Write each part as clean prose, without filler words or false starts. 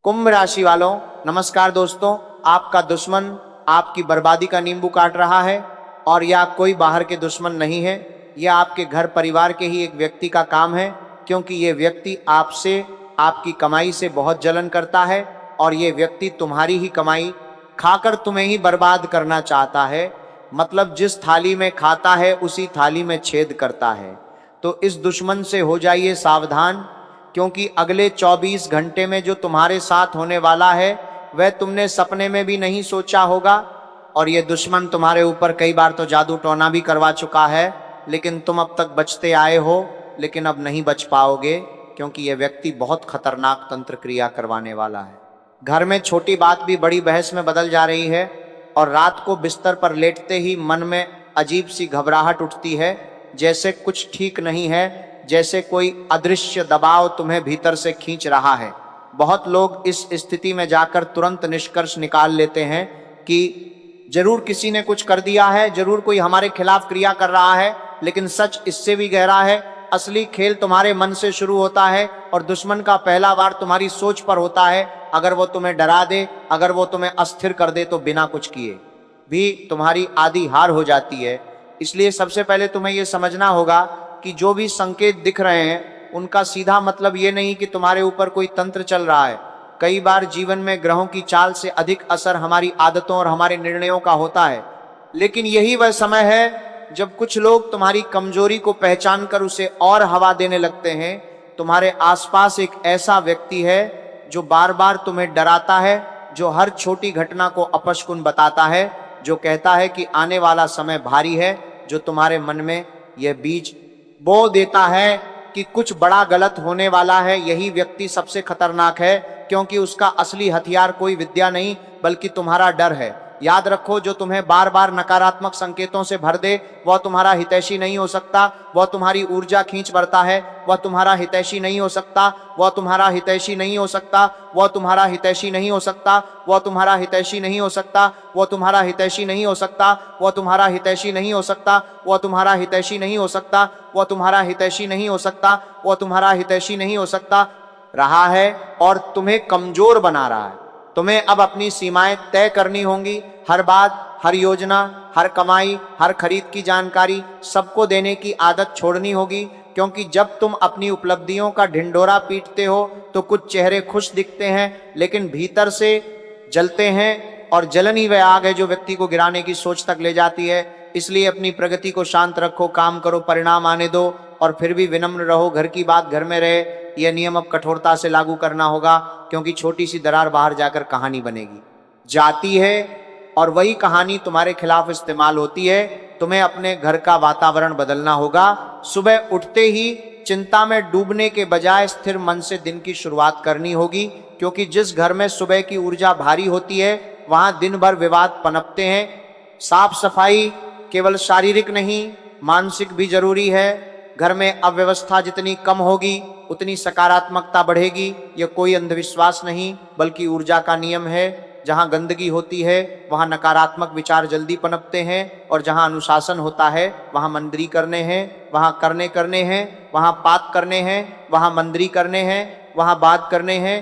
कुंभ राशि वालों, नमस्कार दोस्तों। आपका दुश्मन आपकी बर्बादी का नींबू काट रहा है और यह कोई बाहर के दुश्मन नहीं है। यह आपके घर परिवार के ही एक व्यक्ति का काम है, क्योंकि ये व्यक्ति आपसे, आपकी कमाई से बहुत जलन करता है और ये व्यक्ति तुम्हारी ही कमाई खाकर तुम्हें ही बर्बाद करना चाहता है। मतलब जिस थाली में खाता है उसी थाली में छेद करता है। तो इस दुश्मन से हो जाइए सावधान, क्योंकि अगले 24 घंटे में जो तुम्हारे साथ होने वाला है वह तुमने सपने में भी नहीं सोचा होगा। और ये दुश्मन तुम्हारे ऊपर कई बार तो जादू टोना भी करवा चुका है, लेकिन तुम अब तक बचते आए हो, लेकिन अब नहीं बच पाओगे, क्योंकि यह व्यक्ति बहुत खतरनाक तंत्र क्रिया करवाने वाला है। घर में छोटी बात भी बड़ी बहस में बदल जा रही है और रात को बिस्तर पर लेटते ही मन में अजीब सी घबराहट उठती है, जैसे कुछ ठीक नहीं है, जैसे कोई अदृश्य दबाव तुम्हें भीतर से खींच रहा है। बहुत लोग इस स्थिति में जाकर तुरंत निष्कर्ष निकाल लेते हैं कि जरूर किसी ने कुछ कर दिया है, जरूर कोई हमारे खिलाफ क्रिया कर रहा है, लेकिन सच इससे भी गहरा है। असली खेल तुम्हारे मन से शुरू होता है और दुश्मन का पहला वार तुम्हारी सोच पर होता है। अगर वो तुम्हें डरा दे, अगर वो तुम्हें अस्थिर कर दे, तो बिना कुछ किए भी तुम्हारी आधी हार हो जाती है। इसलिए सबसे पहले तुम्हें यह समझना होगा कि जो भी संकेत दिख रहे हैं उनका सीधा मतलब ये नहीं कि तुम्हारे ऊपर कोई तंत्र चल रहा है। कई बार जीवन में ग्रहों की चाल से अधिक असर हमारी आदतों और हमारे निर्णयों का होता है, लेकिन यही वह समय है जब कुछ लोग तुम्हारी कमजोरी को पहचान कर उसे और हवा देने लगते हैं। तुम्हारे आसपास एक ऐसा व्यक्ति है जो बार बार तुम्हें डराता है, जो हर छोटी घटना को अपशकुन बताता है, जो कहता है कि आने वाला समय भारी है, जो तुम्हारे मन में यह बीज बो देता है कि कुछ बड़ा गलत होने वाला है। यही व्यक्ति सबसे खतरनाक है, क्योंकि उसका असली हथियार कोई विद्या नहीं बल्कि तुम्हारा डर है। याद रखो, जो तुम्हें बार बार नकारात्मक संकेतों से भर दे वह तुम्हारा हितैषी नहीं हो सकता। वह तुम्हारी ऊर्जा खींच भरता है, वह तुम्हारा हितैषी नहीं हो सकता। वह तुम्हारा हितैषी नहीं हो सकता। वह तुम्हारा हितैषी नहीं हो सकता। वह तुम्हारा हितैषी नहीं हो सकता। वह तुम्हारा हितैषी नहीं हो सकता। वह तुम्हारा हितैषी नहीं हो सकता। वह तुम्हारा हितैषी नहीं हो सकता। वह तुम्हारा हितैषी नहीं हो सकता। वह तुम्हारा हितैषी नहीं हो सकता रहा है और तुम्हें कमजोर बना रहा है। तुम्हें अब अपनी सीमाएं तय करनी होंगी। हर बात, हर योजना, हर कमाई, हर खरीद की जानकारी सबको देने की आदत छोड़नी होगी, क्योंकि जब तुम अपनी उपलब्धियों का ढिंढोरा पीटते हो तो कुछ चेहरे खुश दिखते हैं, लेकिन भीतर से जलते हैं, और जलन ही वह आग है जो व्यक्ति को गिराने की सोच तक ले जाती है। इसलिए अपनी प्रगति को शांत रखो, काम करो, परिणाम आने दो, और फिर भी विनम्र रहो। घर की बात घर में रहे, यह नियम अब कठोरता से लागू करना होगा, क्योंकि छोटी सी दरार बाहर जाकर कहानी बनेगी, जाती है, और वही कहानी तुम्हारे खिलाफ इस्तेमाल होती है। तुम्हें अपने घर का वातावरण बदलना होगा। सुबह उठते ही चिंता में डूबने के बजाय स्थिर मन से दिन की शुरुआत करनी होगी, क्योंकि जिस घर में सुबह की ऊर्जा भारी होती है वहां दिन भर विवाद पनपते हैं। साफ सफाई केवल शारीरिक नहीं, मानसिक भी जरूरी है। घर में अव्यवस्था जितनी कम होगी उतनी सकारात्मकता बढ़ेगी। यह कोई अंधविश्वास नहीं बल्कि ऊर्जा का नियम है। जहां गंदगी होती है वहां नकारात्मक विचार जल्दी पनपते हैं, और जहां अनुशासन होता है वहां मंदिरी करने हैं, वहां करने हैं, वहां पात करने हैं, वहां मंदिरी करने हैं, वहां बात करने हैं।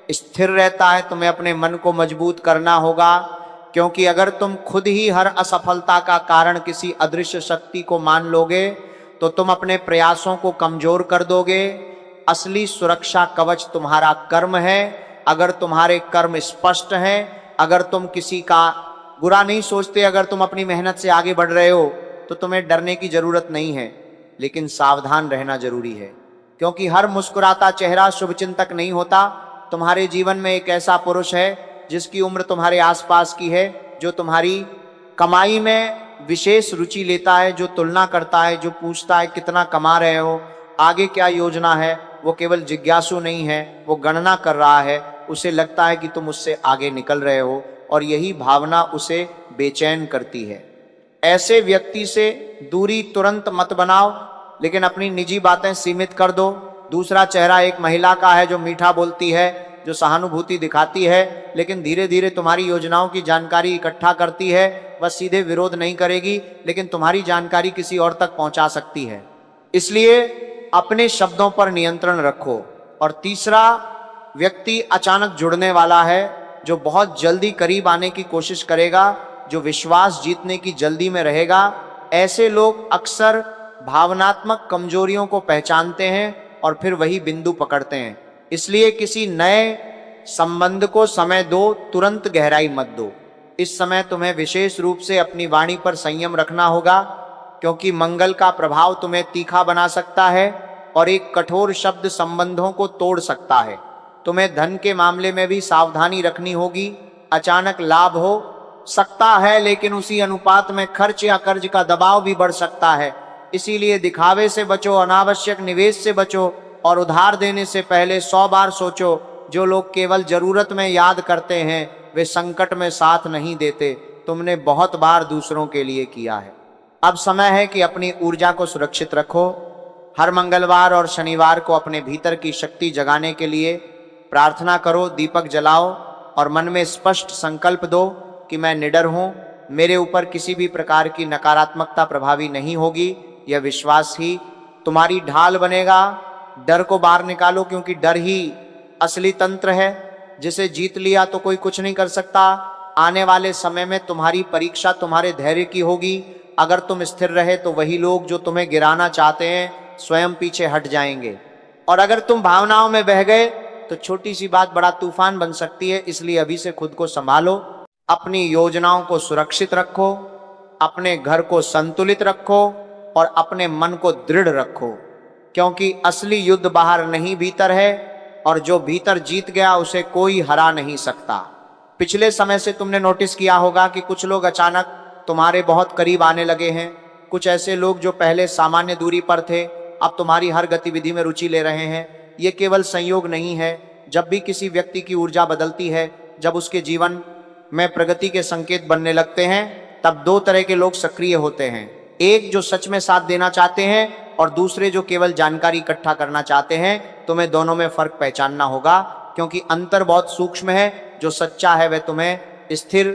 स्थिर रहता है। तुम्हें अपने मन को मजबूत करना होगा, क्योंकि अगर तुम खुद ही हर असफलता का कारण किसी अदृश्य शक्ति को मान लोगे तो तुम अपने प्रयासों को कमजोर कर दोगे। असली सुरक्षा कवच तुम्हारा कर्म है। अगर तुम्हारे कर्म स्पष्ट हैं, अगर तुम किसी का बुरा नहीं सोचते, अगर तुम अपनी मेहनत से आगे बढ़ रहे हो, तो तुम्हें डरने की जरूरत नहीं है, लेकिन सावधान रहना जरूरी है, क्योंकि हर मुस्कुराता चेहरा शुभ चिंतक नहीं होता। तुम्हारे जीवन में एक ऐसा पुरुष है जिसकी उम्र तुम्हारे आसपास की है, जो तुम्हारी कमाई में विशेष रुचि लेता है, जो तुलना करता है, जो पूछता है कितना कमा रहे हो, आगे क्या योजना है। वो केवल जिज्ञासु नहीं है, वो गणना कर रहा है। उसे लगता है कि तुम उससे आगे निकल रहे हो, और यही भावना उसे बेचैन करती है। ऐसे व्यक्ति से दूरी तुरंत मत बनाओ, लेकिन अपनी निजी बातें सीमित कर दो। दूसरा चेहरा एक महिला का है जो मीठा बोलती है, जो सहानुभूति दिखाती है, लेकिन धीरे धीरे तुम्हारी योजनाओं की जानकारी इकट्ठा करती है। वह सीधे विरोध नहीं करेगी, लेकिन तुम्हारी जानकारी किसी और तक पहुंचा सकती है। इसलिए अपने शब्दों पर नियंत्रण रखो। और तीसरा, व्यक्ति अचानक जुड़ने वाला है, जो बहुत जल्दी करीब आने की कोशिश करेगा, जो विश्वास जीतने की जल्दी में रहेगा। ऐसे लोग अक्सर भावनात्मक कमजोरियों को पहचानते हैं और फिर वही बिंदु पकड़ते हैं। इसलिए किसी नए संबंध को समय दो, तुरंत गहराई मत दो। इस समय तुम्हें विशेष रूप से अपनी वाणी पर संयम रखना होगा, क्योंकि मंगल का प्रभाव तुम्हें तीखा बना सकता है और एक कठोर शब्द संबंधों को तोड़ सकता है। तुम्हें धन के मामले में भी सावधानी रखनी होगी। अचानक लाभ हो सकता है, लेकिन उसी अनुपात में खर्च या कर्ज का दबाव भी बढ़ सकता है। इसीलिए दिखावे से बचो, अनावश्यक निवेश से बचो और उधार देने से पहले 100 बार सोचो। जो लोग केवल जरूरत में याद करते हैं, वे संकट में साथ नहीं देते। तुमने बहुत बार दूसरों के लिए किया है। अब समय है कि अपनी ऊर्जा को सुरक्षित रखो। हर मंगलवार और शनिवार को अपने भीतर की शक्ति जगाने के लिए प्रार्थना करो, दीपक जलाओ और मन में स्पष्ट संकल्प दो कि मैं निडर हूँ, मेरे ऊपर किसी भी प्रकार की नकारात्मकता प्रभावी नहीं होगी। यह विश्वास ही तुम्हारी ढाल बनेगा। डर को बाहर निकालो, क्योंकि डर ही असली तंत्र है। जिसे जीत लिया तो कोई कुछ नहीं कर सकता। आने वाले समय में तुम्हारी परीक्षा तुम्हारे धैर्य की होगी। अगर तुम स्थिर रहे तो वही लोग जो तुम्हें गिराना चाहते हैं स्वयं पीछे हट जाएंगे, और अगर तुम भावनाओं में बह गए तो छोटी सी बात बड़ा तूफान बन सकती है। इसलिए अभी से खुद को संभालो, अपनी योजनाओं को सुरक्षित रखो, अपने घर को संतुलित रखो और अपने मन को दृढ़ रखो, क्योंकि असली युद्ध बाहर नहीं भीतर है, और जो भीतर जीत गया उसे कोई हरा नहीं सकता। पिछले समय से तुमने नोटिस किया होगा कि कुछ लोग अचानक तुम्हारे बहुत करीब आने लगे हैं। कुछ ऐसे लोग जो पहले सामान्य दूरी पर थे, अब तुम्हारी हर गतिविधि में रुचि ले रहे हैं। ये केवल संयोग नहीं है। जब भी किसी व्यक्ति की ऊर्जा बदलती है, जब उसके जीवन में प्रगति के संकेत बनने लगते हैं, तब दो तरह के लोग सक्रिय होते हैं। एक जो सच में साथ देना चाहते हैं, और दूसरे जो केवल जानकारी इकट्ठा करना चाहते हैं। तुम्हें दोनों में फर्क पहचानना होगा, क्योंकि अंतर बहुत सूक्ष्म है। जो सच्चा है वह तुम्हें स्थिर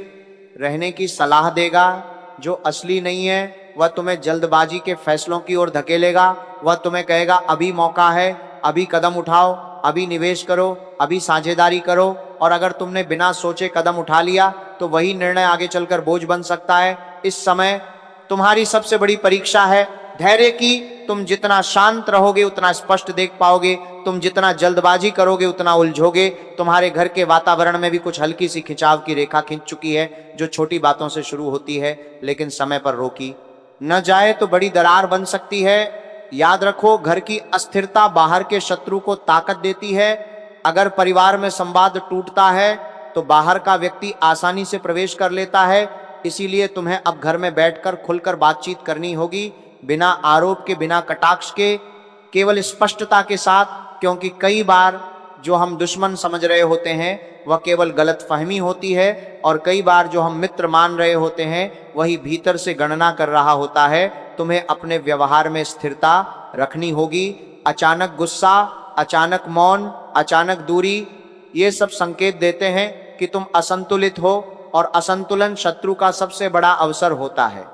रहने की सलाह देगा। जो असली नहीं है वह तुम्हें जल्दबाजी के फैसलों की ओर धकेलेगा। वह तुम्हें कहेगा अभी मौका है, अभी कदम उठाओ, अभी निवेश करो, अभी साझेदारी करो। और अगर तुमने बिना सोचे कदम उठा लिया तो वही निर्णय आगे चलकर बोझ बन सकता है। इस समय तुम्हारी सबसे बड़ी परीक्षा है धैर्य की। तुम जितना शांत रहोगे उतना स्पष्ट देख पाओगे। तुम जितना जल्दबाजी करोगे उतना उलझोगे। तुम्हारे घर के वातावरण में भी कुछ हल्की सी खिंचाव की रेखा खिंच चुकी है, जो छोटी बातों से शुरू होती है लेकिन समय पर रोकी न जाए तो बड़ी दरार बन सकती है। याद रखो, घर की अस्थिरता बाहर के शत्रु को ताकत देती है। अगर परिवार में संवाद टूटता है तो बाहर का व्यक्ति आसानी से प्रवेश कर लेता है। इसीलिए तुम्हें अब घर में बैठकर खुलकर बातचीत करनी होगी, बिना आरोप के, बिना कटाक्ष के, केवल स्पष्टता के साथ। क्योंकि कई बार जो हम दुश्मन समझ रहे होते हैं वह केवल गलतफहमी होती है, और कई बार जो हम मित्र मान रहे होते हैं वही भीतर से गणना कर रहा होता है। तुम्हें अपने व्यवहार में स्थिरता रखनी होगी। अचानक गुस्सा, अचानक मौन, अचानक दूरी, ये सब संकेत देते हैं कि तुम असंतुलित हो, और असंतुलन शत्रु का सबसे बड़ा अवसर होता है।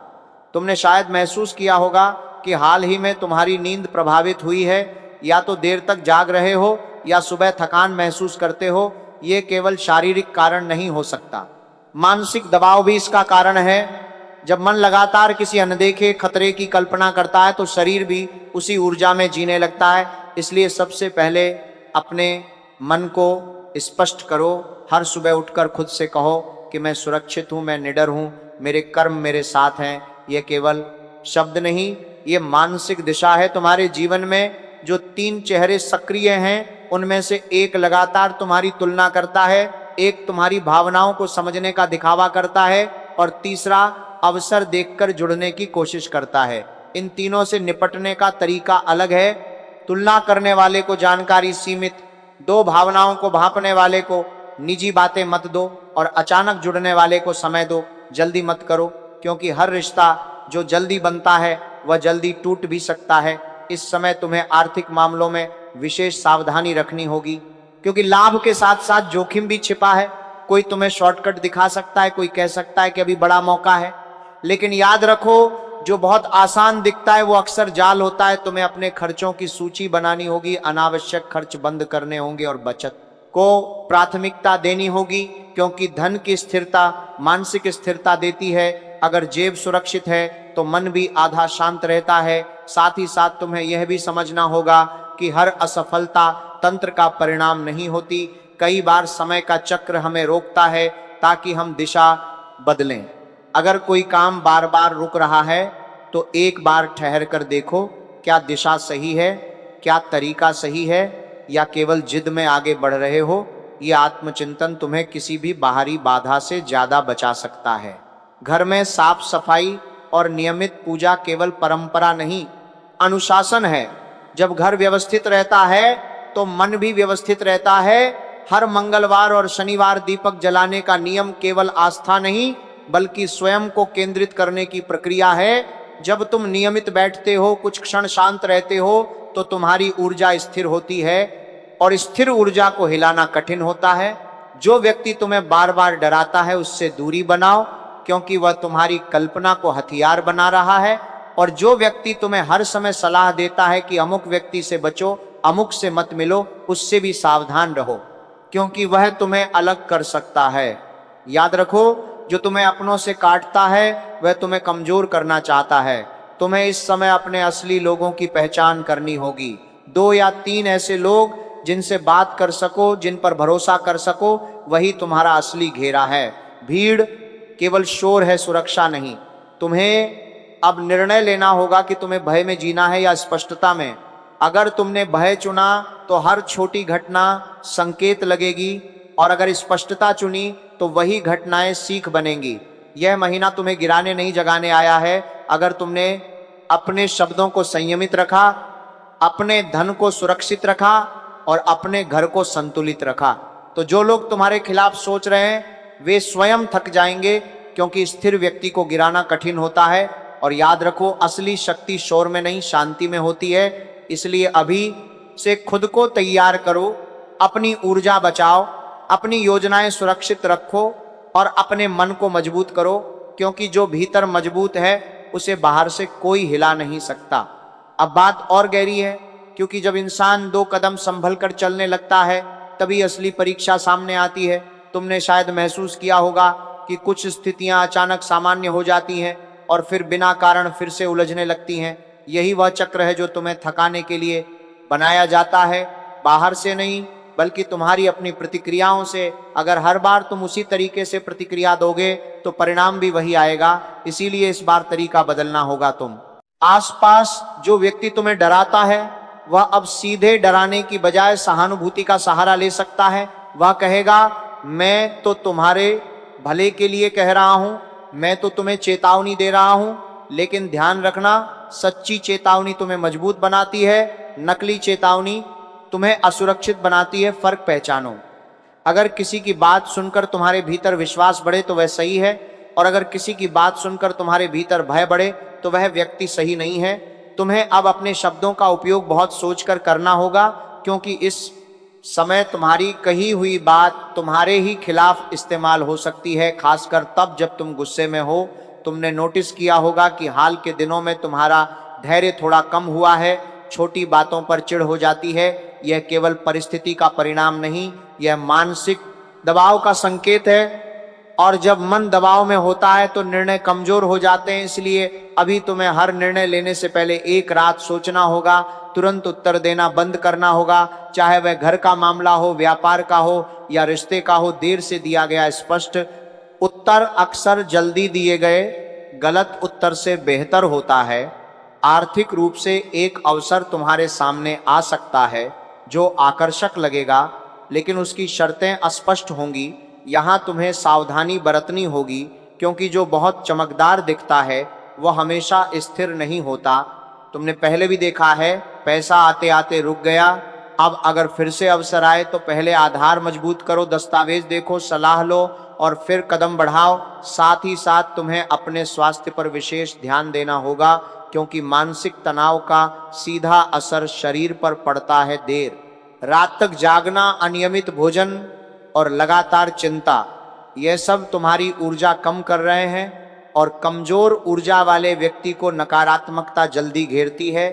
तुमने शायद महसूस किया होगा कि हाल ही में तुम्हारी नींद प्रभावित हुई है। या तो देर तक जाग रहे हो या सुबह थकान महसूस करते हो। ये केवल शारीरिक कारण नहीं हो सकता, मानसिक दबाव भी इसका कारण है। जब मन लगातार किसी अनदेखे खतरे की कल्पना करता है तो शरीर भी उसी ऊर्जा में जीने लगता है। इसलिए सबसे पहले अपने मन को स्पष्ट करो। हर सुबह उठकर खुद से कहो कि मैं सुरक्षित हूँ, मैं निडर हूँ, मेरे कर्म मेरे साथ हैं। ये केवल शब्द नहीं, ये मानसिक दिशा है। तुम्हारे जीवन में जो 3 चेहरे सक्रिय हैं उनमें से एक लगातार तुम्हारी तुलना करता है, एक तुम्हारी भावनाओं को समझने का दिखावा करता है, और तीसरा अवसर देखकर जुड़ने की कोशिश करता है। इन तीनों से निपटने का तरीका अलग है। तुलना करने वाले को जानकारी सीमित दो, भावनाओं को भांपने वाले को निजी बातें मत दो, और अचानक जुड़ने वाले को समय दो। जल्दी मत करो, क्योंकि हर रिश्ता जो जल्दी बनता है वह जल्दी टूट भी सकता है। इस समय तुम्हें आर्थिक मामलों में विशेष सावधानी रखनी होगी, क्योंकि लाभ के साथ साथ जोखिम भी छिपा है। कोई तुम्हें शॉर्टकट दिखा सकता है, कोई कह सकता है कि अभी बड़ा मौका है, लेकिन याद रखो जो बहुत आसान दिखता है वो अक्सर जाल होता है। तुम्हें अपने खर्चों की सूची बनानी होगी, अनावश्यक खर्च बंद करने होंगे और बचत को प्राथमिकता देनी होगी, क्योंकि धन की स्थिरता मानसिक स्थिरता देती है। अगर जेब सुरक्षित है तो मन भी आधा शांत रहता है। साथ ही साथ तुम्हें यह भी समझना होगा कि हर असफलता तंत्र का परिणाम नहीं होती। कई बार समय का चक्र हमें रोकता है ताकि हम दिशा बदलें। अगर कोई काम बार बार रुक रहा है तो एक बार ठहर कर देखो, क्या दिशा सही है, क्या तरीका सही है, या केवल जिद में आगे बढ़ रहे हो। ये आत्मचिंतन तुम्हें किसी भी बाहरी बाधा से ज्यादा बचा सकता है। घर में साफ सफाई और नियमित पूजा केवल परंपरा नहीं, अनुशासन है। जब घर व्यवस्थित रहता है तो मन भी व्यवस्थित रहता है। हर मंगलवार और शनिवार दीपक जलाने का नियम केवल आस्था नहीं, बल्कि स्वयं को केंद्रित करने की प्रक्रिया है। जब तुम नियमित बैठते हो, कुछ क्षण शांत रहते हो, तो तुम्हारी ऊर्जा स्थिर होती है, और स्थिर ऊर्जा को हिलाना कठिन होता है। जो व्यक्ति तुम्हें बार बार डराता है उससे दूरी बनाओ, क्योंकि वह तुम्हारी कल्पना को हथियार बना रहा है। और जो व्यक्ति तुम्हें हर समय सलाह देता है कि अमुक व्यक्ति से बचो, अमुक से मत मिलो, उससे भी सावधान रहो, क्योंकि वह तुम्हें अलग कर सकता है। याद रखो, जो तुम्हें अपनों से काटता है वह तुम्हें कमजोर करना चाहता है। तुम्हें इस समय अपने असली लोगों की पहचान करनी होगी। 2 या 3 ऐसे लोग जिनसे बात कर सको, जिन पर भरोसा कर सको, वही तुम्हारा असली घेरा है। भीड़ केवल शोर है, सुरक्षा नहीं। तुम्हें अब निर्णय लेना होगा कि तुम्हें भय में जीना है या स्पष्टता में। अगर तुमने भय चुना तो हर छोटी घटना संकेत लगेगी, और अगर स्पष्टता चुनी तो वही घटनाएं सीख बनेंगी। यह महीना तुम्हें गिराने नहीं, जगाने आया है। अगर तुमने अपने शब्दों को संयमित रखा, अपने धन को सुरक्षित रखा और अपने घर को संतुलित रखा, तो जो लोग तुम्हारे खिलाफ सोच रहे हैं वे स्वयं थक जाएंगे, क्योंकि स्थिर व्यक्ति को गिराना कठिन होता है। और याद रखो, असली शक्ति शोर में नहीं, शांति में होती है। इसलिए अभी से खुद को तैयार करो, अपनी ऊर्जा बचाओ, अपनी योजनाएं सुरक्षित रखो और अपने मन को मजबूत करो, क्योंकि जो भीतर मजबूत है उसे बाहर से कोई हिला नहीं सकता। अब बात और गहरी है, क्योंकि जब इंसान 2 कदम संभल कर चलने लगता है तभी असली परीक्षा सामने आती है। तुमने शायद महसूस किया होगा कि कुछ स्थितियां अचानक सामान्य हो जाती हैं और फिर बिना कारण फिर से उलझने लगती हैं। यही वह चक्र है जो तुम्हें थकाने के लिए बनाया जाता है, बाहर से नहीं बल्कि तुम्हारी अपनी प्रतिक्रियाओं से। अगर हर बार तुम उसी तरीके से प्रतिक्रिया दोगे तो परिणाम भी वही आएगा। इसीलिए इस बार तरीका बदलना होगा। तुम आसपास जो व्यक्ति तुम्हें डराता है वह अब सीधे डराने की बजाय सहानुभूति का सहारा ले सकता है। वह कहेगा, मैं तो तुम्हारे भले के लिए कह रहा हूं, मैं तो तुम्हें चेतावनी दे रहा हूं। लेकिन ध्यान रखना, सच्ची चेतावनी तुम्हें मजबूत बनाती है, नकली चेतावनी तुम्हें असुरक्षित बनाती है। फर्क पहचानो। अगर किसी की बात सुनकर तुम्हारे भीतर विश्वास बढ़े तो वह सही है, और अगर किसी की बात सुनकर तुम्हारे भीतर भय बढ़े तो वह व्यक्ति सही नहीं है। तुम्हें अब अपने शब्दों का उपयोग बहुत सोचकर करना होगा, क्योंकि इस समय तुम्हारी कही हुई बात तुम्हारे ही खिलाफ इस्तेमाल हो सकती है, खासकर तब जब तुम गुस्से में हो। तुमने नोटिस किया होगा कि हाल के दिनों में तुम्हारा धैर्य थोड़ा कम हुआ है, छोटी बातों पर चिढ़ हो जाती है। यह केवल परिस्थिति का परिणाम नहीं, यह मानसिक दबाव का संकेत है। और जब मन दबाव में होता है तो निर्णय कमजोर हो जाते हैं। इसलिए अभी तुम्हें हर निर्णय लेने से पहले एक रात सोचना होगा, तुरंत उत्तर देना बंद करना होगा। चाहे वह घर का मामला हो, व्यापार का हो या रिश्ते का हो। देर से दिया गया स्पष्ट उत्तर अक्सर जल्दी दिए गए गलत उत्तर से बेहतर होता है। आर्थिक रूप से एक अवसर तुम्हारे सामने आ सकता है जो आकर्षक लगेगा, लेकिन उसकी शर्तें अस्पष्ट होंगी। यहाँ तुम्हें सावधानी बरतनी होगी, क्योंकि जो बहुत चमकदार दिखता है वह हमेशा स्थिर नहीं होता। तुमने पहले भी देखा है, पैसा आते आते रुक गया। अब अगर फिर से अवसर आए तो पहले आधार मजबूत करो, दस्तावेज देखो, सलाह लो और फिर कदम बढ़ाओ। साथ ही साथ तुम्हें अपने स्वास्थ्य पर विशेष ध्यान देना होगा, क्योंकि मानसिक तनाव का सीधा असर शरीर पर पड़ता है। देर रात तक जागना, अनियमित भोजन और लगातार चिंता, यह सब तुम्हारी ऊर्जा कम कर रहे हैं। और कमजोर ऊर्जा वाले व्यक्ति को नकारात्मकता जल्दी घेरती है।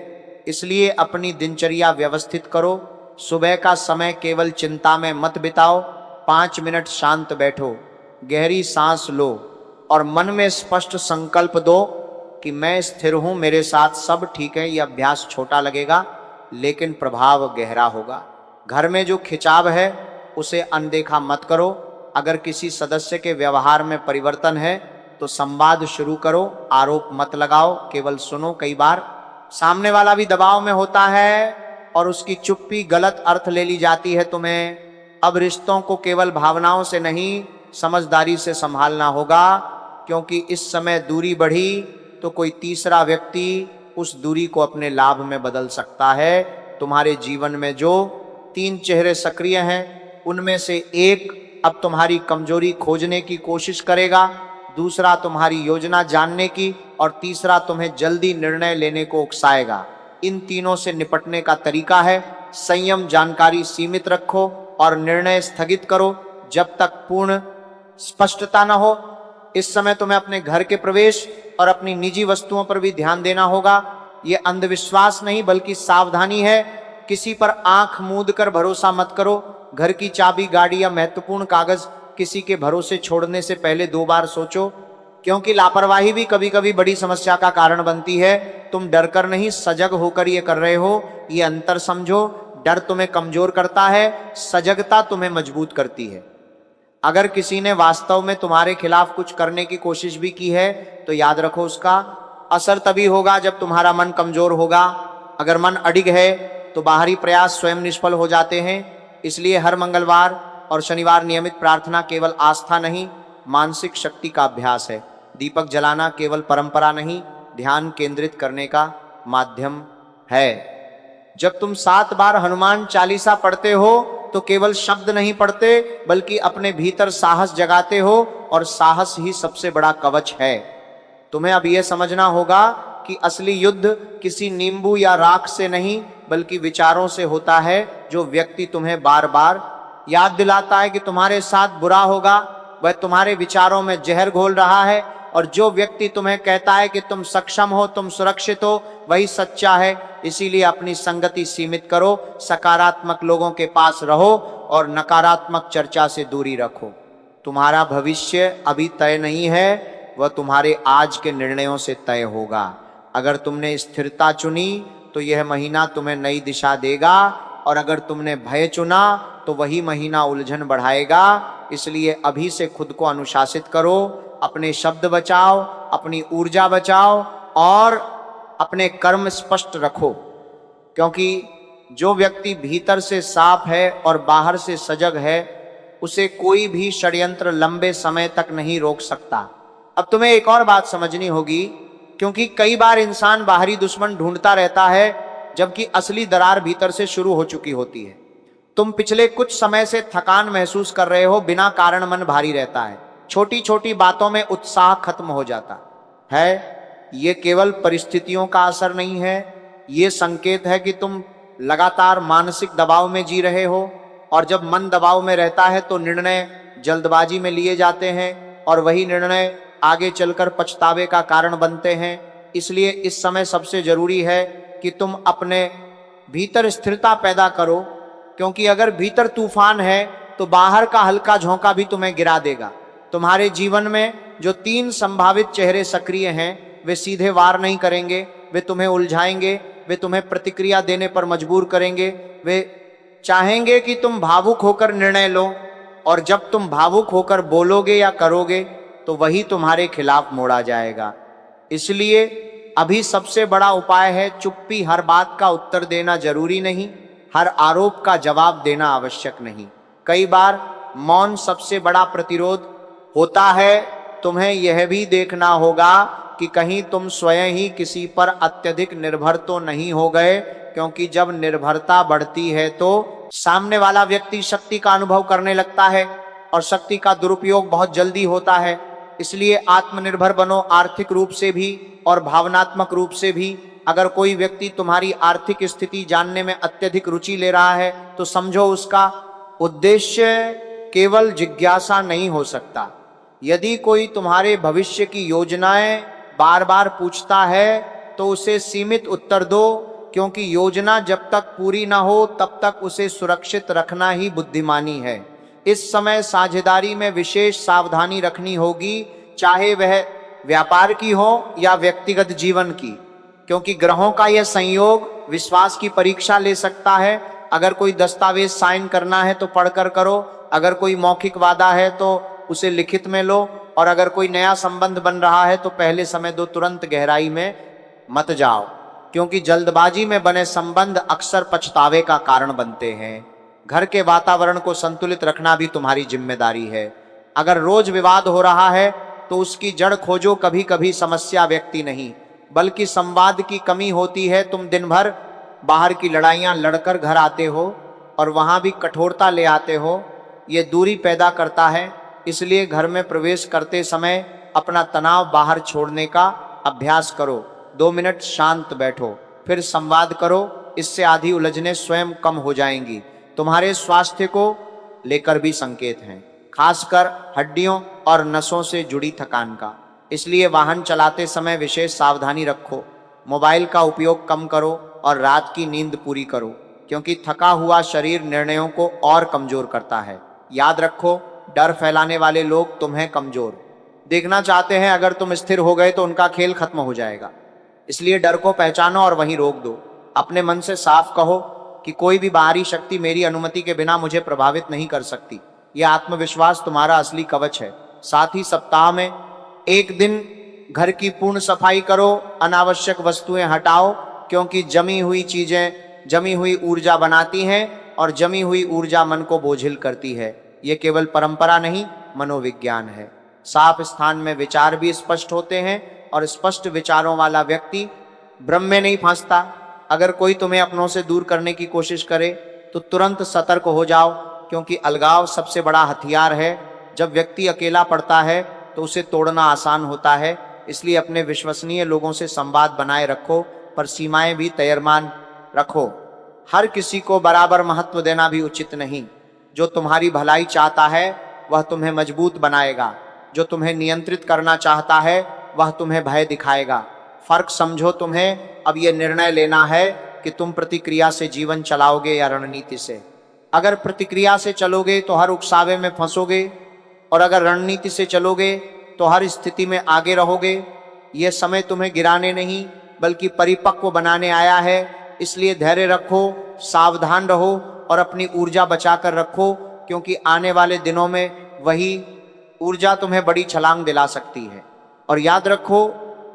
इसलिए अपनी दिनचर्या व्यवस्थित करो, सुबह का समय केवल चिंता में मत बिताओ। 5 मिनट शांत बैठो, गहरी सांस लो और मन में स्पष्ट संकल्प दो कि मैं स्थिर हूं, मेरे साथ सब ठीक है। यह अभ्यास छोटा लगेगा लेकिन प्रभाव गहरा होगा। घर में जो खिंचाव है उसे अनदेखा मत करो। अगर किसी सदस्य के व्यवहार में परिवर्तन है तो संवाद शुरू करो, आरोप मत लगाओ, केवल सुनो। कई बार सामने वाला भी दबाव में होता है और उसकी चुप्पी गलत अर्थ ले ली जाती है तुम्हें। अब रिश्तों को केवल भावनाओं से नहीं, समझदारी से संभालना होगा, क्योंकि इस समय दूरी बढ़ी तो कोई तीसरा व्यक्ति उस दूरी को अपने लाभ में बदल सकता है। तुम्हारे जीवन में जो 3 चेहरे सक्रिय हैं उनमें से एक अब तुम्हारी कमजोरी खोजने की कोशिश करेगा, दूसरा तुम्हारी योजना जानने की और तीसरा तुम्हें जल्दी निर्णय लेने को उकसाएगा। इन तीनों से निपटने का तरीका है संयम, जानकारी सीमित रखो और निर्णय स्थगित करो जब तक पूर्ण स्पष्टता न हो। इस समय तुम्हें अपने घर के प्रवेश और अपनी निजी वस्तुओं पर भी ध्यान देना होगा। ये अंधविश्वास नहीं बल्कि सावधानी है। किसी पर आंख मूंद कर भरोसा मत करो। घर की चाबी, गाड़ी या महत्वपूर्ण कागज किसी के भरोसे छोड़ने से पहले 2 बार सोचो, क्योंकि लापरवाही भी कभी कभी बड़ी समस्या का कारण बनती है। तुम डर कर नहीं, सजग होकर ये कर रहे हो। ये अंतर समझो, डर तुम्हें कमजोर करता है, सजगता तुम्हें मजबूत करती है। अगर किसी ने वास्तव में तुम्हारे खिलाफ कुछ करने की कोशिश भी की है तो याद रखो उसका असर तभी होगा जब तुम्हारा मन कमजोर होगा। अगर मन अडिग है तो बाहरी प्रयास स्वयं निष्फल हो जाते हैं। इसलिए हर मंगलवार और शनिवार नियमित प्रार्थना केवल आस्था नहीं, मानसिक शक्ति का अभ्यास है। दीपक जलाना केवल परंपरा नहीं, ध्यान केंद्रित करने का माध्यम है। जब तुम 7 बार हनुमान चालीसा पढ़ते हो तो केवल शब्द नहीं पढ़ते बल्कि अपने भीतर साहस जगाते हो, और साहस ही सबसे बड़ा कवच है। तुम्हें अब यह समझना होगा कि असली युद्ध किसी नींबू या राख से नहीं बल्कि विचारों से होता है। जो व्यक्ति तुम्हें बार बार याद दिलाता है कि तुम्हारे साथ बुरा होगा, वह तुम्हारे विचारों में जहर घोल रहा है, और जो व्यक्ति तुम्हें कहता है कि तुम सक्षम हो, तुम सुरक्षित हो, वही सच्चा है। इसीलिए अपनी संगति सीमित करो, सकारात्मक लोगों के पास रहो और नकारात्मक चर्चा से दूरी रखो। तुम्हारा भविष्य अभी तय नहीं है, वह तुम्हारे आज के निर्णयों से तय होगा। अगर तुमने स्थिरता चुनी तो यह महीना तुम्हें नई दिशा देगा, और अगर तुमने भय चुना तो वही महीना उलझन बढ़ाएगा। इसलिए अभी से खुद को अनुशासित करो, अपने शब्द बचाओ, अपनी ऊर्जा बचाओ और अपने कर्म स्पष्ट रखो, क्योंकि जो व्यक्ति भीतर से साफ है और बाहर से सजग है उसे कोई भी षड्यंत्र लंबे समय तक नहीं रोक सकता। अब तुम्हें एक और बात समझनी होगी, क्योंकि कई बार इंसान बाहरी दुश्मन ढूंढता रहता है जबकि असली दरार भीतर से शुरू हो चुकी होती है। तुम पिछले कुछ समय से थकान महसूस कर रहे हो, बिना कारण मन भारी रहता है, छोटी छोटी बातों में उत्साह खत्म हो जाता है। ये केवल परिस्थितियों का असर नहीं है, ये संकेत है कि तुम लगातार मानसिक दबाव में जी रहे हो, और जब मन दबाव में रहता है तो निर्णय जल्दबाजी में लिए जाते हैं और वही निर्णय आगे चलकर पछतावे का कारण बनते हैं। इसलिए इस समय सबसे जरूरी है कि तुम अपने भीतर स्थिरता पैदा करो, क्योंकि अगर भीतर तूफान है तो बाहर का हल्का झोंका भी तुम्हें गिरा देगा। तुम्हारे जीवन में जो 3 संभावित चेहरे सक्रिय हैं वे सीधे वार नहीं करेंगे, वे तुम्हें उलझाएंगे, वे तुम्हें प्रतिक्रिया देने पर मजबूर करेंगे। वे चाहेंगे कि तुम भावुक होकर निर्णय लो, और जब तुम भावुक होकर बोलोगे या करोगे तो वही तुम्हारे खिलाफ मोड़ा जाएगा। इसलिए अभी सबसे बड़ा उपाय है चुप्पी। हर बात का उत्तर देना जरूरी नहीं, हर आरोप का जवाब देना आवश्यक नहीं। कई बार मौन सबसे बड़ा प्रतिरोध होता है। तुम्हें यह भी देखना होगा कि कहीं तुम स्वयं ही किसी पर अत्यधिक निर्भर तो नहीं हो गए, क्योंकि जब निर्भरता बढ़ती है तो सामने वाला व्यक्ति शक्ति का अनुभव करने लगता है और शक्ति का दुरुपयोग बहुत जल्दी होता है। इसलिए आत्मनिर्भर बनो, आर्थिक रूप से भी और भावनात्मक रूप से भी। अगर कोई व्यक्ति तुम्हारी आर्थिक स्थिति जानने में अत्यधिक रुचि ले रहा है तो समझो उसका उद्देश्य केवल जिज्ञासा नहीं हो सकता। यदि कोई तुम्हारे भविष्य की योजनाएं बार बार पूछता है तो उसे सीमित उत्तर दो, क्योंकि योजना जब तक पूरी ना हो तब तक उसे सुरक्षित रखना ही बुद्धिमानी है। इस समय साझेदारी में विशेष सावधानी रखनी होगी, चाहे वह व्यापार की हो या व्यक्तिगत जीवन की, क्योंकि ग्रहों का यह संयोग विश्वास की परीक्षा ले सकता है। अगर कोई दस्तावेज साइन करना है तो पढ़कर करो, अगर कोई मौखिक वादा है तो उसे लिखित में लो, और अगर कोई नया संबंध बन रहा है तो पहले समय दो, तुरंत गहराई में मत जाओ, क्योंकि जल्दबाजी में बने संबंध अक्सर पछतावे का कारण बनते हैं। घर के वातावरण को संतुलित रखना भी तुम्हारी जिम्मेदारी है। अगर रोज विवाद हो रहा है तो उसकी जड़ खोजो। कभी कभी समस्या व्यक्ति नहीं बल्कि संवाद की कमी होती है। तुम दिन भर बाहर की लड़ाइयां लड़कर घर आते हो और वहां भी कठोरता ले आते हो, ये दूरी पैदा करता है। इसलिए घर में प्रवेश करते समय अपना तनाव बाहर छोड़ने का अभ्यास करो। 2 मिनट शांत बैठो, फिर संवाद करो। इससे आधी उलझने स्वयं कम हो जाएंगी। तुम्हारे स्वास्थ्य को लेकर भी संकेत हैं, खासकर हड्डियों और नसों से जुड़ी थकान का। इसलिए वाहन चलाते समय विशेष सावधानी रखो। मोबाइल का उपयोग कम करो और रात की नींद पूरी करो, क्योंकि थका हुआ शरीर निर्णयों को और कमजोर करता है। याद रखो, डर फैलाने वाले लोग तुम्हें कमजोर देखना चाहते हैं। अगर तुम स्थिर हो गए तो उनका खेल खत्म हो जाएगा। इसलिए डर को पहचानो और वहीं रोक दो। अपने मन से साफ कहो कि कोई भी बाहरी शक्ति मेरी अनुमति के बिना मुझे प्रभावित नहीं कर सकती। यह आत्मविश्वास तुम्हारा असली कवच है। साथ ही सप्ताह में एक दिन घर की पूर्ण सफाई करो, अनावश्यक वस्तुएं हटाओ, क्योंकि जमी हुई चीजें जमी हुई ऊर्जा बनाती हैं और जमी हुई ऊर्जा मन को बोझिल करती है। ये केवल परंपरा नहीं, मनोविज्ञान है। साफ स्थान में विचार भी स्पष्ट होते हैं और स्पष्ट विचारों वाला व्यक्ति भ्रम में नहीं फंसता। अगर कोई तुम्हें अपनों से दूर करने की कोशिश करे तो तुरंत सतर्क हो जाओ, क्योंकि अलगाव सबसे बड़ा हथियार है। जब व्यक्ति अकेला पड़ता है तो उसे तोड़ना आसान होता है। इसलिए अपने विश्वसनीय लोगों से संवाद बनाए रखो, पर सीमाएं भी तयरमान रखो। हर किसी को बराबर महत्व देना भी उचित नहीं। जो तुम्हारी भलाई चाहता है वह तुम्हें मजबूत बनाएगा, जो तुम्हें नियंत्रित करना चाहता है वह तुम्हें भय दिखाएगा। फर्क समझो। तुम्हें अब यह निर्णय लेना है कि तुम प्रतिक्रिया से जीवन चलाओगे या रणनीति से। अगर प्रतिक्रिया से चलोगे तो हर उकसावे में फंसोगे, और अगर रणनीति से चलोगे तो हर स्थिति में आगे रहोगे। यह समय तुम्हें गिराने नहीं बल्कि परिपक्व बनाने आया है। इसलिए धैर्य रखो, सावधान रहो और अपनी ऊर्जा बचाकर रखो, क्योंकि आने वाले दिनों में वही ऊर्जा तुम्हें बड़ी छलांग दिला सकती है। और याद रखो,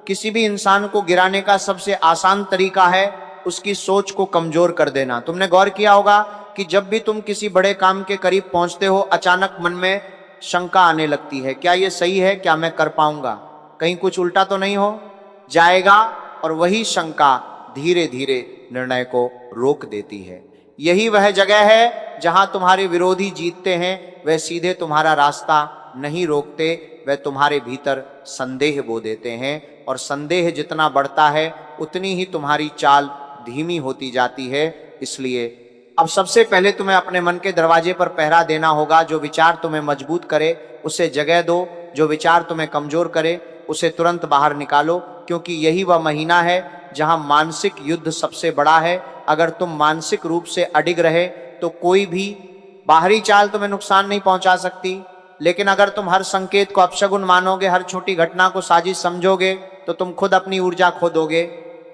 किसी भी इंसान को गिराने का सबसे आसान तरीका है उसकी सोच को कमजोर कर देना। तुमने गौर किया होगा कि जब भी तुम किसी बड़े काम के करीब पहुंचते हो, अचानक मन में शंका आने लगती है। क्या ये सही है? क्या मैं कर पाऊंगा? कहीं कुछ उल्टा तो नहीं हो जाएगा? और वही शंका धीरे धीरे निर्णय को रोक देती है। यही वह जगह है जहां तुम्हारे विरोधी जीतते हैं। वह सीधे तुम्हारा रास्ता नहीं रोकते, वह तुम्हारे भीतर संदेह बो देते हैं, और संदेह जितना बढ़ता है उतनी ही तुम्हारी चाल धीमी होती जाती है। इसलिए अब सबसे पहले तुम्हें अपने मन के दरवाजे पर पहरा देना होगा। जो विचार तुम्हें मजबूत करे उसे जगह दो, जो विचार तुम्हें कमजोर करे उसे तुरंत बाहर निकालो, क्योंकि यही वह महीना है जहां मानसिक युद्ध सबसे बड़ा है। अगर तुम मानसिक रूप से अडिग रहे तो कोई भी बाहरी चाल तुम्हें नुकसान नहीं पहुंचा सकती। लेकिन अगर तुम हर संकेत को अपशगुन मानोगे, हर छोटी घटना को साजिश समझोगे, तो तुम खुद अपनी ऊर्जा खो दोगे।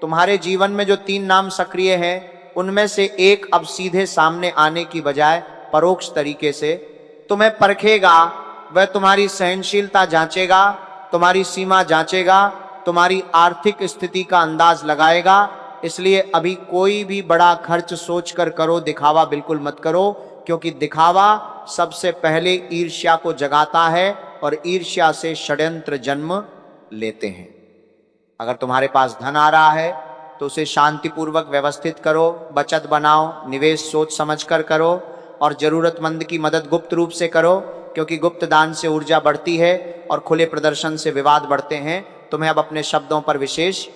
तुम्हारे जीवन में जो 3 नाम सक्रिय हैं, उनमें से एक अब सीधे सामने आने की बजाय परोक्ष तरीके से तुम्हें परखेगा। वह तुम्हारी सहनशीलता जांचेगा, तुम्हारी सीमा जांचेगा, तुम्हारी आर्थिक स्थिति का अंदाज लगाएगा। इसलिए अभी कोई भी बड़ा खर्च सोचकर करो, दिखावा बिल्कुल मत करो, क्योंकि दिखावा सबसे पहले ईर्ष्या को जगाता है और ईर्ष्या से षड्यंत्र जन्म लेते हैं। अगर तुम्हारे पास धन आ रहा है तो उसे शांतिपूर्वक व्यवस्थित करो, बचत बनाओ, निवेश सोच समझकर करो, और जरूरतमंद की मदद गुप्त रूप से करो, क्योंकि गुप्त दान से ऊर्जा बढ़ती है और खुले प्रदर्शन से विवाद बढ़ते हैं। तुम्हें अब अपने शब्दों पर विशेष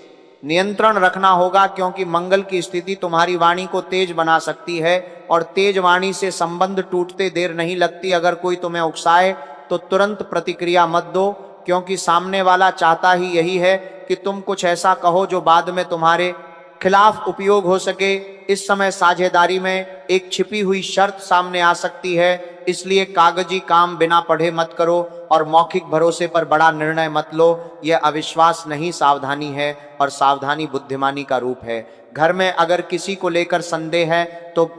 नियंत्रण रखना होगा, क्योंकि मंगल की स्थिति तुम्हारी वाणी को तेज बना सकती है, और तेज वाणी से संबंध टूटते देर नहीं लगती। अगर कोई तुम्हें उकसाए तो तुरंत प्रतिक्रिया मत दो, क्योंकि सामने वाला चाहता ही यही है कि तुम कुछ ऐसा कहो जो बाद में तुम्हारे खिलाफ उपयोग हो सके। इस समय साझेदारी में एक छिपी हुई शर्त सामने आ सकती है, इसलिए कागजी काम बिना पढ़े मत करो और मौखिक भरोसे पर बड़ा निर्णय मत लो। यह अविश्वास नहीं, सावधानी है, और सावधानी बुद्धिमानी का रूप है। घर में अगर किसी को लेकर संदेह है तो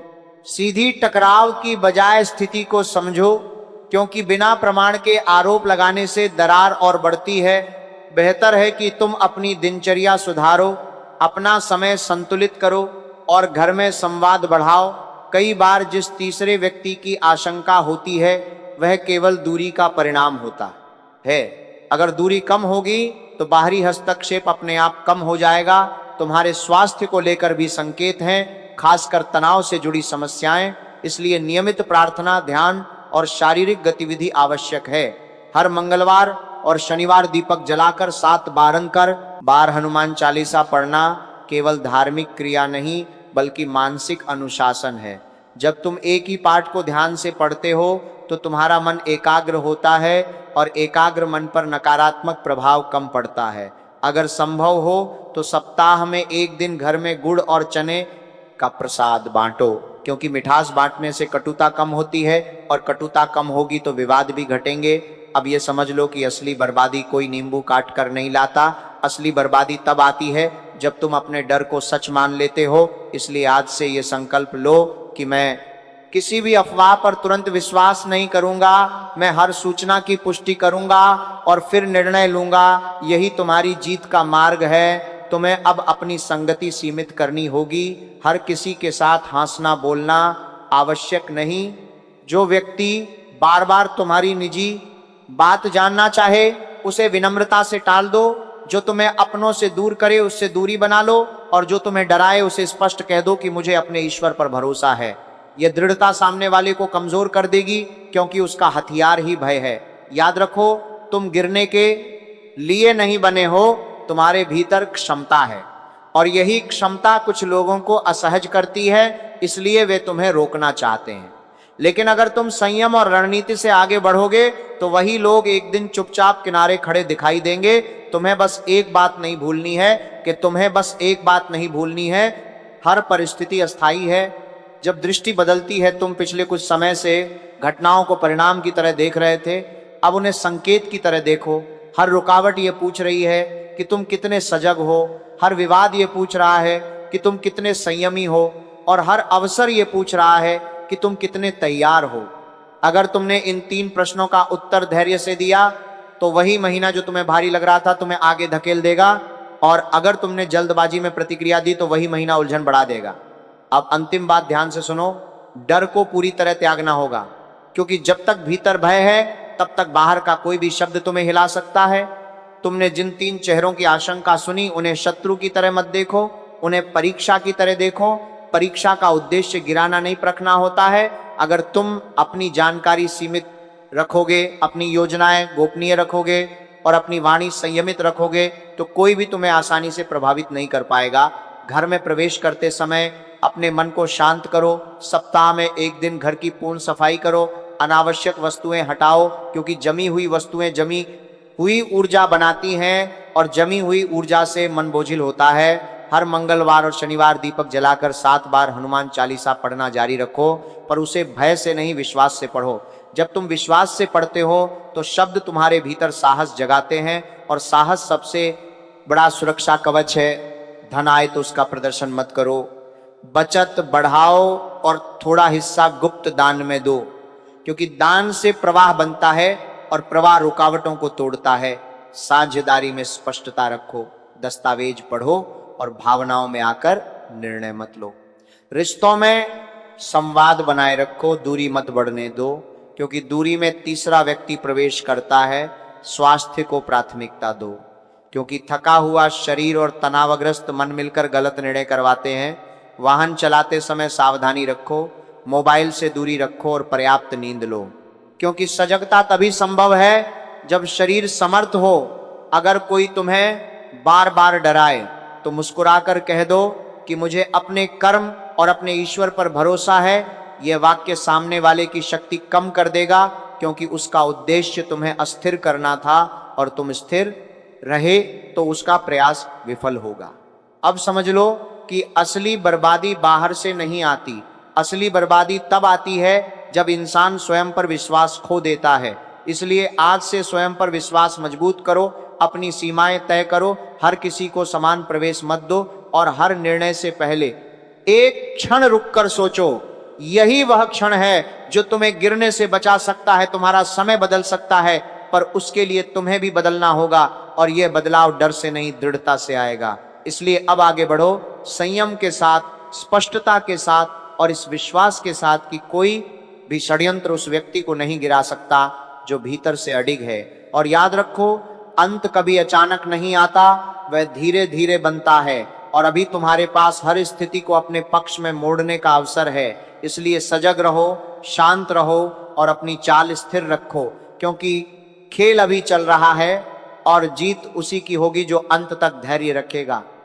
सीधी टकराव की बजाय स्थिति को समझो, क्योंकि बिना प्रमाण के आरोप लगाने से दरार और बढ़ती है। बेहतर है कि तुम अपनी दिनचर्या सुधारो, अपना समय संतुलित करो और घर में संवाद बढ़ाओ। कई बार जिस तीसरे व्यक्ति की आशंका होती है वह केवल दूरी का परिणाम होता है। अगर दूरी कम होगी तो बाहरी हस्तक्षेप अपने आप कम हो जाएगा। तुम्हारे स्वास्थ्य को लेकर भी संकेत हैं, खासकर तनाव से जुड़ी समस्याएं, इसलिए नियमित प्रार्थना, ध्यान और शारीरिक गतिविधि आवश्यक है। हर मंगलवार और शनिवार दीपक जलाकर 7 बार हनुमान चालीसा पढ़ना केवल धार्मिक क्रिया नहीं बल्कि मानसिक अनुशासन है। जब तुम एक ही पाठ को ध्यान से पढ़ते हो तो तुम्हारा मन एकाग्र होता है और एकाग्र मन पर नकारात्मक प्रभाव कम पड़ता है। अगर संभव हो तो सप्ताह में एक दिन घर में गुड़ और चने का प्रसाद बांटो, क्योंकि मिठास बांटने से कटुता कम होती है और कटुता कम होगी तो विवाद भी घटेंगे। अब ये समझ लो कि असली बर्बादी कोई नींबू काट कर नहीं लाता। असली बर्बादी तब आती है जब तुम अपने डर को सच मान लेते हो। इसलिए आज से ये संकल्प लो कि मैं किसी भी अफवाह पर तुरंत विश्वास नहीं करूंगा, मैं हर सूचना की पुष्टि करूंगा और फिर निर्णय लूंगा। यही तुम्हारी जीत का मार्ग है। तुम्हें अब अपनी संगति सीमित करनी होगी। हर किसी के साथ हंसना बोलना आवश्यक नहीं। जो व्यक्ति बार बार तुम्हारी निजी बात जानना चाहे उसे विनम्रता से टाल दो। जो तुम्हें अपनों से दूर करे उससे दूरी बना लो, और जो तुम्हें डराए उसे स्पष्ट कह दो कि मुझे अपने ईश्वर पर भरोसा है। यह दृढ़ता सामने वाले को कमजोर कर देगी, क्योंकि उसका हथियार ही भय है। याद रखो, तुम गिरने के लिए नहीं बने हो, तुम्हारे भीतर क्षमता है, और यही क्षमता कुछ लोगों को असहज करती है, इसलिए वे तुम्हें रोकना चाहते हैं। लेकिन अगर तुम संयम और रणनीति से आगे बढ़ोगे तो वही लोग एक दिन चुपचाप किनारे खड़े दिखाई देंगे। तुम्हें बस एक बात नहीं भूलनी है, हर परिस्थिति अस्थायी है। जब दृष्टि बदलती है, तुम पिछले कुछ समय से घटनाओं को परिणाम की तरह देख रहे थे, अब उन्हें संकेत की तरह देखो। हर रुकावट ये पूछ रही है कि तुम कितने सजग हो, हर विवाद ये पूछ रहा है कि तुम कितने संयमी हो, और हर अवसर ये पूछ रहा है कि तुम कितने तैयार हो। अगर तुमने इन 3 प्रश्नों का उत्तर धैर्य से दिया तो वही महीना जो तुम्हें भारी लग रहा था तुम्हें आगे धकेल देगा, और अगर तुमने जल्दबाजी में प्रतिक्रिया दी तो वही महीना उलझन बढ़ा देगा। अब अंतिम बात ध्यान से सुनो, डर को पूरी तरह त्यागना होगा, क्योंकि जब तक भीतर भय है तब तक बाहर का कोई भी शब्द तुम्हें हिला सकता है। तुमने जिन 3 चेहरों की आशंका सुनी, उन्हें शत्रु की तरह मत देखो, उन्हें परीक्षा की तरह देखो। परीक्षा का उद्देश्य गिराना नहीं, परखना होता है। अगर तुम अपनी जानकारी सीमित रखोगे, अपनी योजनाएं गोपनीय रखोगे और अपनी वाणी संयमित रखोगे तो कोई भी तुम्हें आसानी से प्रभावित नहीं कर पाएगा। घर में प्रवेश करते समय अपने मन को शांत करो। सप्ताह में एक दिन घर की पूर्ण सफाई करो। अनावश्यक वस्तुएं हटाओ, क्योंकि जमी हुई वस्तुएं जमी हुई ऊर्जा बनाती हैं और जमी हुई ऊर्जा से मन बोझिल होता है। हर मंगलवार और शनिवार दीपक जलाकर 7 बार हनुमान चालीसा पढ़ना जारी रखो, पर उसे भय से नहीं, विश्वास से पढ़ो। जब तुम विश्वास से पढ़ते हो तो शब्द तुम्हारे भीतर साहस जगाते हैं, और साहस सबसे बड़ा सुरक्षा कवच है। धन आए तो उसका प्रदर्शन मत करो, बचत बढ़ाओ और थोड़ा हिस्सा गुप्त दान में दो, क्योंकि दान से प्रवाह बनता है और प्रवाह रुकावटों को तोड़ता है। साझेदारी में स्पष्टता रखो, दस्तावेज पढ़ो और भावनाओं में आकर निर्णय मत लो। रिश्तों में संवाद बनाए रखो, दूरी मत बढ़ने दो, क्योंकि दूरी में तीसरा व्यक्ति प्रवेश करता है। स्वास्थ्य को प्राथमिकता दो, क्योंकि थका हुआ शरीर और तनावग्रस्त मन मिलकर गलत निर्णय करवाते हैं। वाहन चलाते समय सावधानी रखो, मोबाइल से दूरी रखो और पर्याप्त नींद लो, क्योंकि सजगता तभी संभव है जब शरीर समर्थ हो। अगर कोई तुम्हें बार बार डराए तो मुस्कुराकर कह दो कि मुझे अपने कर्म और अपने ईश्वर पर भरोसा है। यह वाक्य सामने वाले की शक्ति कम कर देगा, क्योंकि उसका उद्देश्य तुम्हें अस्थिर करना था, और तुम स्थिर रहे तो उसका प्रयास विफल होगा। अब समझ लो कि असली बर्बादी बाहर से नहीं आती। असली बर्बादी तब आती है जब इंसान स्वयं पर विश्वास खो देता है। इसलिए आज से स्वयं पर विश्वास मजबूत करो, अपनी सीमाएं तय करो, हर किसी को समान प्रवेश मत दो और हर निर्णय से पहले एक क्षण रुककर सोचो। यही वह क्षण है जो तुम्हें गिरने से बचा सकता है। तुम्हारा समय बदल सकता है, पर उसके लिए तुम्हें भी बदलना होगा और यह बदलाव डर से नहीं, दृढ़ता से आएगा। इसलिए अब आगे बढ़ो संयम के साथ, स्पष्टता के साथ और इस विश्वास के साथ कि कोई भी षड्यंत्र उस व्यक्ति को नहीं गिरा सकता जो भीतर से अडिग है। और याद रखो, अंत कभी अचानक नहीं आता, वह धीरे धीरे बनता है। और अभी तुम्हारे पास हर स्थिति को अपने पक्ष में मोड़ने का अवसर है। इसलिए सजग रहो, शांत रहो और अपनी चाल स्थिर रखो, क्योंकि खेल अभी चल रहा है और जीत उसी की होगी जो अंत तक धैर्य रखेगा।